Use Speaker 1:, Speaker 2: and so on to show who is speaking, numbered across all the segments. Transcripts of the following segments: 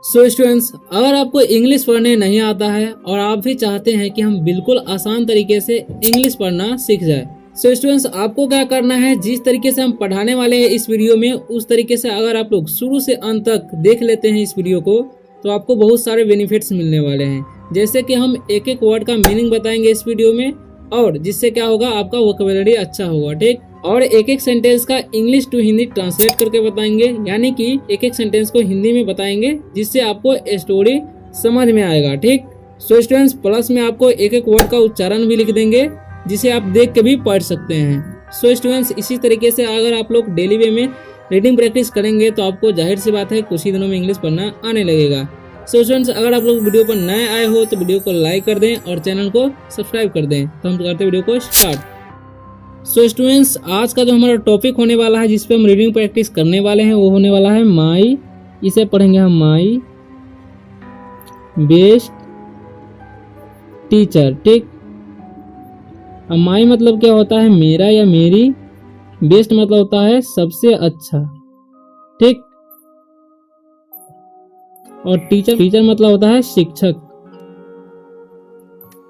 Speaker 1: So students, अगर आपको English पढ़ने नहीं आता है और आप भी चाहते हैं कि हम बिल्कुल आसान तरीके से इंग्लिश पढ़ना सीख जाए, सो स्टूडेंट्स आपको क्या करना है, जिस तरीके से हम पढ़ाने वाले हैं इस वीडियो में, उस तरीके से अगर आप लोग शुरू से अंत तक देख लेते हैं इस वीडियो को, तो आपको बहुत सारे बेनिफिट्स मिलने वाले हैं। जैसे कि हम एक एक वर्ड का मीनिंग बताएंगे इस वीडियो में, और जिससे क्या होगा, आपका वोकैबुलरी अच्छा होगा, ठीक। और एक एक सेंटेंस का इंग्लिश टू हिंदी ट्रांसलेट करके बताएंगे, यानी कि एक एक सेंटेंस को हिंदी में बताएंगे जिससे आपको स्टोरी समझ में आएगा, ठीक। सो स्टूडेंट्स, प्लस में आपको एक एक वर्ड का उच्चारण भी लिख देंगे जिसे आप देख के भी पढ़ सकते हैं। सो स्टूडेंट्स, इसी तरीके से अगर आप लोग डेली वे में रीडिंग प्रैक्टिस करेंगे तो आपको जाहिर सी बात है कुछ ही दिनों में इंग्लिश पढ़ना आने लगेगा। सो स्टूडेंट्स, अगर आप लोग वीडियो पर नए आए हो तो वीडियो को लाइक कर दें और चैनल को सब्सक्राइब कर दें। तो हम करते हैं वीडियो को स्टार्ट। सो स्टूडेंट्स, आज का जो हमारा टॉपिक होने वाला है, जिसपे हम रीडिंग प्रैक्टिस करने वाले हैं, वो होने वाला है माई। इसे पढ़ेंगे हम, माई बेस्ट टीचर, ठीक। अब माई मतलब क्या होता है, मेरा या मेरी। बेस्ट मतलब होता है सबसे अच्छा, ठीक। और टीचर मतलब होता है शिक्षक,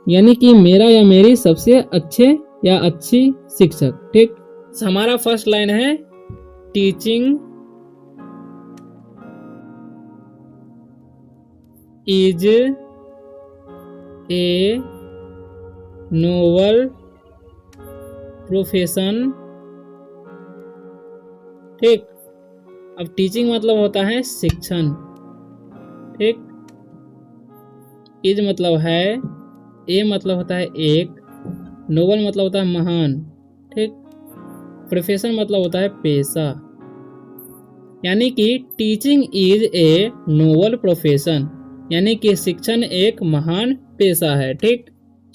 Speaker 1: यानी कि मेरा या मेरी सबसे अच्छे या अच्छी शिक्षक, ठीक। हमारा फर्स्ट लाइन है, teaching is a noble profession, ठीक। अब टीचिंग मतलब होता है शिक्षण, ठीक। इज मतलब है, ए मतलब होता है एक, नोबल मतलब होता है महान, ठीक। प्रोफेशन मतलब होता है पेशा, यानी कि teaching is a noble profession, यानी कि शिक्षण एक महान पेशा है, ठीक।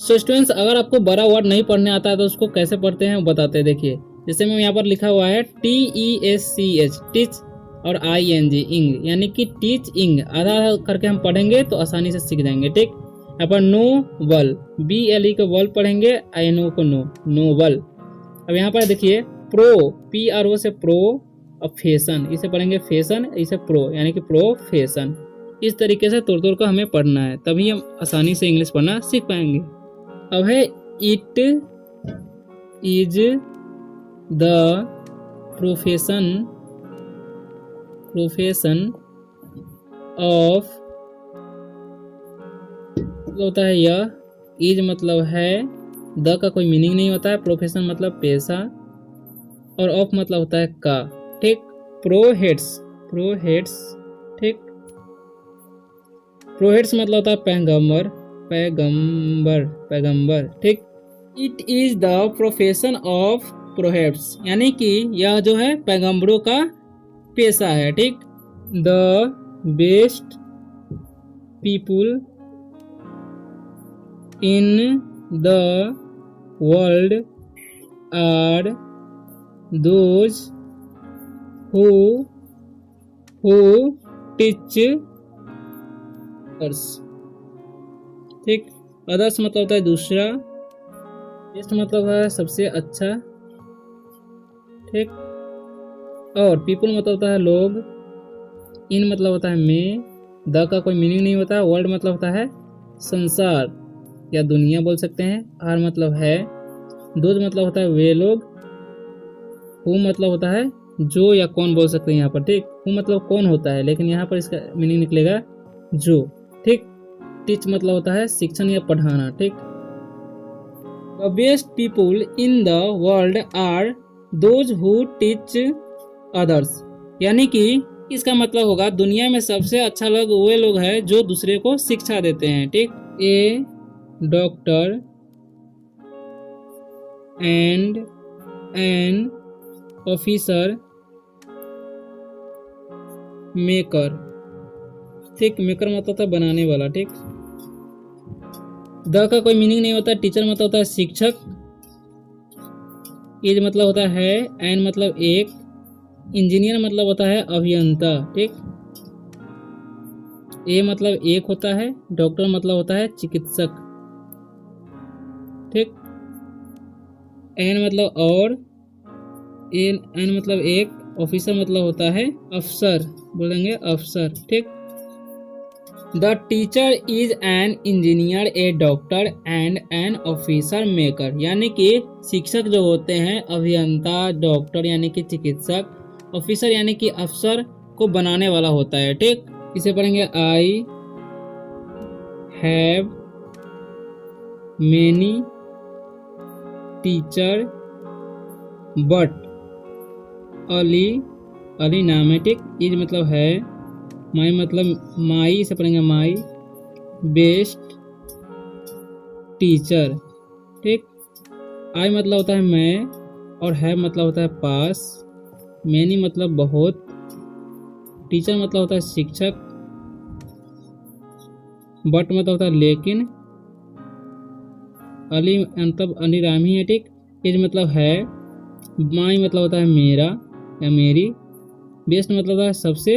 Speaker 1: सो स्टूडेंट्स, अगर आपको बड़ा वर्ड नहीं पढ़ने आता है तो उसको कैसे पढ़ते हैं वो बताते हैं। देखिए, जैसे मैं यहाँ पर लिखा हुआ है TESCH, टीच, और ING इंग, यानी कि टीच इंग। आधा आधा करके हम पढ़ेंगे तो आसानी से सीख जाएंगे, ठीक। यहाँ पर नो बल, BLE को बल पढ़ेंगे, INO को नो, नोबल। अब यहाँ पर देखिए, प्रो, PRO से प्रो, और फैशन, इसे पढ़ेंगे फैशन, इसे प्रो, यानी कि प्रोफेशन। इस तरीके से तोड़ तोड़ कर हमें पढ़ना है, तभी हम आसानी से इंग्लिश पढ़ना सीख पाएंगे। अब है, it is the profession of, होता है यह, इज मतलब है, द का कोई मीनिंग नहीं होता है, प्रोफेशन मतलब पेशा, और ऑफ मतलब होता है का, ठीक। प्रोहेड्स, ठीक। प्रोहेड्स मतलब होता है पैगंबर, ठीक। It is the profession of prophets, यानी कि यह जो है पैगंबरों का पेशा है, ठीक। The best people in the world are those who teach others, ठीक। अदर्स मतलब होता है दूसरा, बेस्ट मतलब है सबसे अच्छा, ठीक। और पीपल मतलब होता है लोग, इन मतलब होता है में, द का कोई मीनिंग नहीं होता है, वर्ल्ड मतलब होता है संसार या दुनिया बोल सकते हैं, आर मतलब है, दोज मतलब होता है वे लोग, हु मतलब होता है जो या कौन बोल सकते हैं यहाँ पर, ठीक। हु मतलब कौन होता है, लेकिन यहाँ पर इसका मीनिंग निकलेगा जो, ठीक। टीच मतलब होता है शिक्षण या पढ़ाना, ठीक। The best people in the world are those who teach others, यानी कि इसका मतलब होगा दुनिया में सबसे अच्छा लोग वे लोग हैं जो दूसरे को शिक्षा देते हैं, ठीक। A doctor and an officer maker, ठीक। मेकर मतलब होता है बनाने वाला, ठीक। द का कोई मीनिंग नहीं होता, टीचर मतलब होता है शिक्षक, इज मतलब होता है, एन मतलब एक, इंजीनियर मतलब होता है अभियंता, ठीक। ए मतलब एक होता है, डॉक्टर मतलब होता है चिकित्सक, ठीक। एन मतलब और, एन मतलब एक, ऑफिसर मतलब होता है अफसर, बोलेंगे अफसर, ठीक। The teacher is an engineer, A doctor and an officer maker. यानी कि शिक्षक जो होते हैं अभियंता, डॉक्टर यानी कि चिकित्सक, ऑफिसर यानी कि अफसर को बनाने वाला होता है। ठीक, इसे पढ़ेंगे I have many teacher but Ali, Ali नाम है। ठीक, इज मतलब है, माई मतलब माई, इसे पढ़ेंगे माई बेस्ट टीचर। ठीक, आई मतलब होता है मैं, और है मतलब होता है पास, मैनी मतलब बहुत, टीचर मतलब होता है शिक्षक, बट मतलब होता है लेकिन, अली मतलब अली राम ही है। ठीक, इज मतलब है, माई मतलब होता है मेरा या मेरी, बेस्ट मतलब होता है सबसे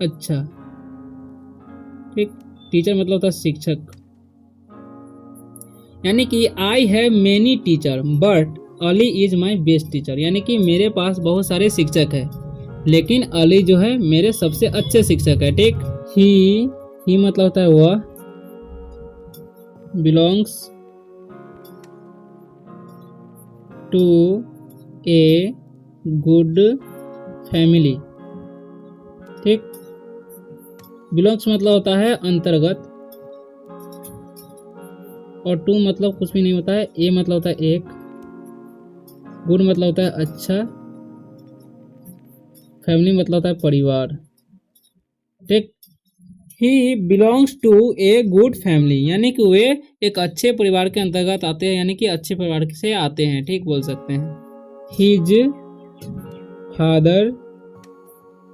Speaker 1: अच्छा। ठीक, टीचर मतलब होता है शिक्षक। यानी कि I have many teacher but Ali is my best teacher. यानी कि मेरे पास बहुत सारे शिक्षक हैं, लेकिन अली जो है मेरे सबसे अच्छे शिक्षक है। ठीक, ही मतलब होता है वह, belongs to a good family. ठीक, बिलोंग्स मतलब होता है अंतर्गत, और टू मतलब कुछ भी नहीं होता है, ए मतलब होता है एक, गुड मतलब होता है अच्छा, फैमिली मतलब होता है परिवार। ठीक, he belongs to a good family, यानी कि वे एक अच्छे परिवार के अंतर्गत आते हैं, यानी कि अच्छे परिवार से आते हैं। ठीक, बोल सकते हैं। His father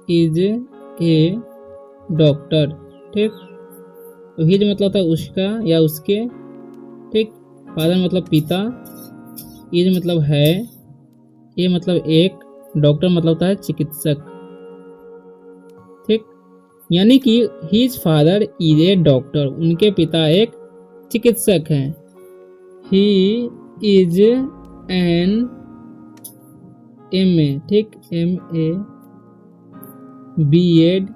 Speaker 1: is a doctor. ठीक, तो हिज मतलब होता है उसका या उसके। ठीक, फादर मतलब पिता, इज मतलब है, ए मतलब एक, डॉक्टर मतलब होता है चिकित्सक। ठीक, यानी कि his father is a doctor, उनके पिता एक चिकित्सक हैं। He is an MA। ठीक, MA BEd।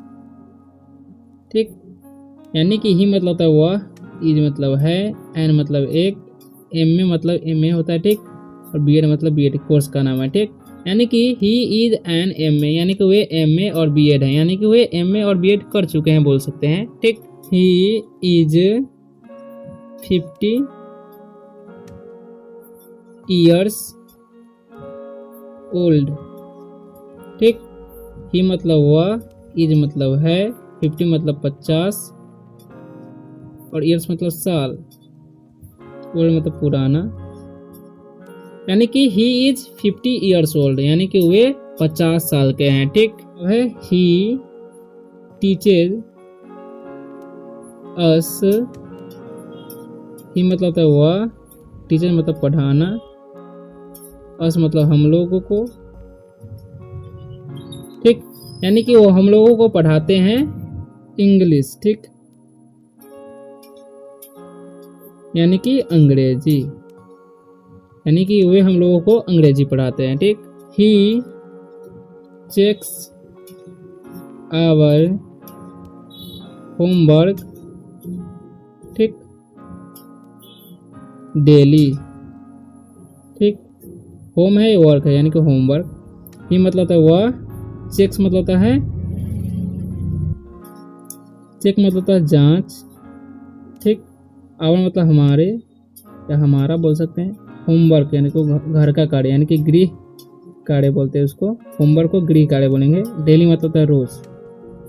Speaker 1: ठीक, यानी कि ही मतलब होता है वह, इज मतलब है, एन मतलब एक, MA मतलब MA होता है। ठीक, और BEd मतलब BEd कोर्स का नाम है। ठीक, यानी कि ही इज एन MA, यानी कि वे MA और BEd हैं, यानी कि वे MA और BEd कर चुके हैं, बोल सकते हैं। ठीक, ही इज 50 years ओल्ड। ठीक, ही मतलब वह, इज मतलब है, 50 मतलब 50, और ईयर्स मतलब साल, ओल्ड मतलब पुराना, यानी कि ही इज 50 years ओल्ड, यानी कि वे 50 साल के हैं। ठीक है, ही टीचेज अस, ही मतलब होता है वह, टीचर मतलब पढ़ाना, अस मतलब हम लोगों को। ठीक, यानी कि वो हम लोगों को पढ़ाते हैं इंग्लिश। ठीक, यानी कि अंग्रेजी, यानी कि वे हम लोगों को अंग्रेजी पढ़ाते हैं। ठीक, ही चेक्स आवर होमवर्क। ठीक, डेली। ठीक, होम है, वर्क है, यानी कि होमवर्क। ही मतलब होता है वह, चेक्स मतलब होता है, चेक मतलब होता है जांच। ठीक, आवर मतलब हमारे या हमारा बोल सकते हैं। होमवर्क यानी कि घर का कार्य, यानी कि गृह कार्य बोलते हैं उसको, होमवर्क को गृह कार्य बोलेंगे। डेली मतलब होता है रोज,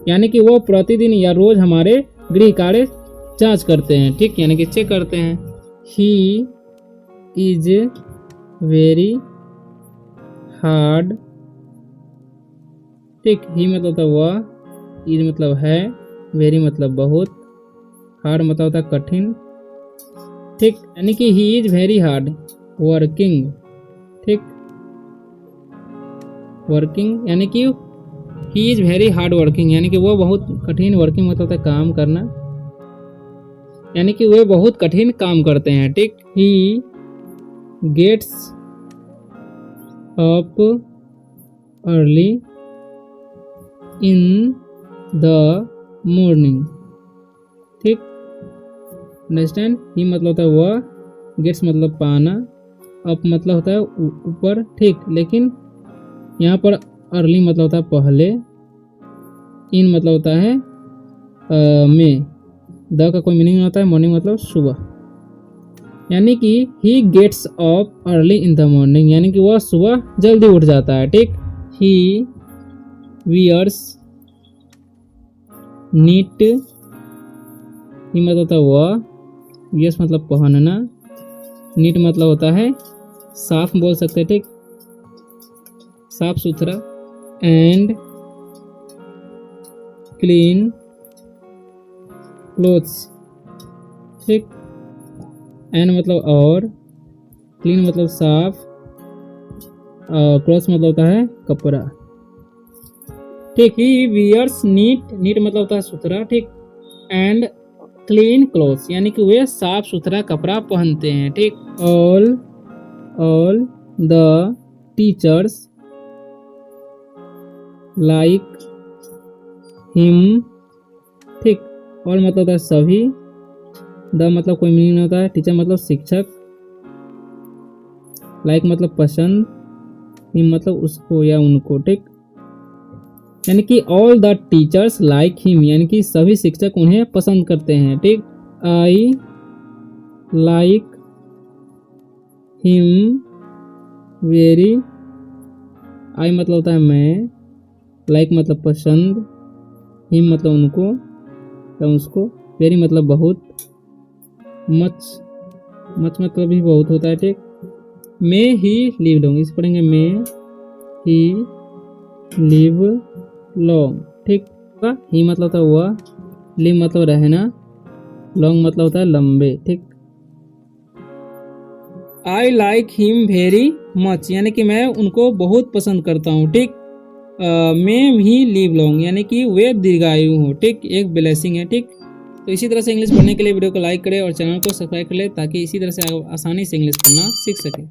Speaker 1: यानी कि वो प्रतिदिन या रोज हमारे गृह कार्य जांच करते हैं। ठीक, यानी कि चेक करते हैं। He is very hard. ठीक, ही मतलब होता है वह, इज मतलब है, वेरी मतलब बहुत, हार्ड मतलब होता है कठिन। ठीक, यानी कि he is very hard working. ठीक, वर्किंग यानी कि he is very hard working, यानी कि वो बहुत कठिन, वर्किंग मतलब होता है काम करना, यानी कि वे बहुत कठिन काम करते हैं। ठीक, he gets up early in the morning. ठीक, अंडरस्टैंड। ही मतलब होता है वह, गेट्स मतलब पाना, अप मतलब होता है ऊपर, ठीक। लेकिन यहाँ पर अर्ली मतलब होता है पहले, इन मतलब होता है में, द का कोई मीनिंग नहीं होता है, मॉर्निंग मतलब सुबह, यानी कि he gets up early in the morning, यानी कि वह सुबह जल्दी उठ जाता है, ठीक। ही वियर्स नीट, ही मतलब होता है वह, वियर्स मतलब पहनना, नीट मतलब होता है साफ बोल सकते हैं, ठीक, साफ सुथरा, एंड क्लीन क्लोथ्स, ठीक। एंड मतलब और, क्लीन मतलब साफ, क्लोथ्स मतलब होता है कपड़ा, ठीक। ही वियर्स नीट, नीट मतलब होता है सुथरा, ठीक। एंड क्लीन क्लोथ्स, यानी कि वे साफ सुथरा कपड़ा पहनते हैं, ठीक। All the teachers like him, ठीक। ऑल मतलब होता है सभी, द मतलब कोई मीनिंग नहीं होता है, टीचर मतलब शिक्षक, लाइक मतलब पसंद, हिम मतलब उसको या उनको, ठीक। यानी कि all the teachers like him, यानी कि सभी शिक्षक उन्हें पसंद करते हैं, ठीक। आई लाइक हिम वेरी, आई मतलब होता है मैं, लाइक मतलब पसंद, हिम मतलब उनको या उसको, वेरी मतलब बहुत, मच मतलब भी बहुत होता है, ठीक। मे ही लिव लॉन्ग, इसे पढ़ेंगे मे ही लिव लॉन्ग, ठीक। ही मतलब होता है वह, लिव मतलब रहना, लॉन्ग मतलब होता है लंबे, ठीक। I like him very much, यानी कि मैं उनको बहुत पसंद करता हूँ, ठीक। में भी लिव लॉन्ग, यानी कि वे दीर्घायु हो, ठीक, एक ब्लेसिंग है, ठीक। तो इसी तरह से इंग्लिश पढ़ने के लिए वीडियो को लाइक करें और चैनल को सब्सक्राइब कर ले, ताकि इसी तरह से आप आसानी से इंग्लिश पढ़ना सीख सकें।